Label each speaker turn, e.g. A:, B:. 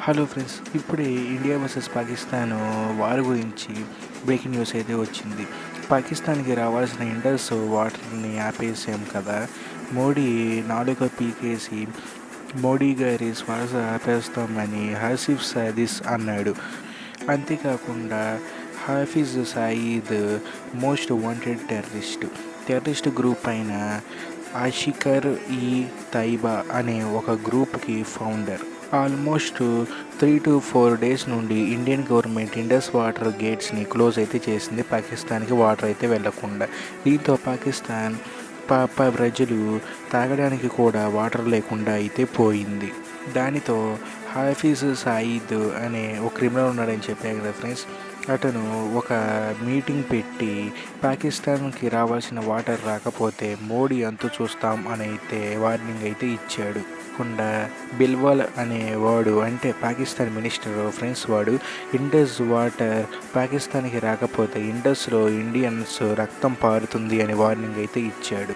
A: Hello friends, ఇప్పుడే India versus Pakistan war గురించి breaking news అయితే వచ్చింది. పాకిస్తాన్కి రావాల్సిన ఇండస్ వాటర్ని ఆపేసాం కదా. మోడీ నాలుక పీకేసి మోడీ గారి శ్వాస ఆపేస్తామని హసీఫ్ సదీస్ అన్నాడు. అంతేకాకుండా Hafiz Saeed most wanted terrorist group అయిన ఆషికర్ ఈ తైబా అనే ఒక గ్రూప్కి ఫౌండర్. ఆల్మోస్ట్ 3 to 4 డేస్ నుండి ఇండియన్ గవర్నమెంట్ ఇండస్ వాటర్ గేట్స్ని క్లోజ్ అయితే చేసింది, పాకిస్తాన్కి వాటర్ అయితే వెళ్లకుండా. దీంతో పాకిస్తాన్ ప్రజలు తాగడానికి కూడా వాటర్ లేకుండా అయితే పోయింది. దానితో హాఫీజ్ సయీద్ అనే ఒక క్రిమినల్ ఉన్నాడని చెప్పాను కదా ఫ్రెండ్స్, అతను ఒక మీటింగ్ పెట్టి పాకిస్తాన్కి రావాల్సిన వాటర్ రాకపోతే మోడీ అంతు చూస్తాం అని అయితే వార్నింగ్ అయితే ఇచ్చాడు. కాకుండా బిల్వాల్ అనేవాడు, అంటే పాకిస్తాన్ మినిస్టర్ ఫ్రెండ్స్, వాడు ఇండస్ వాటర్ పాకిస్తాన్కి రాకపోతే ఇండస్లో ఇండియన్స్ రక్తం పారుతుంది అని వార్నింగ్ అయితే ఇచ్చాడు.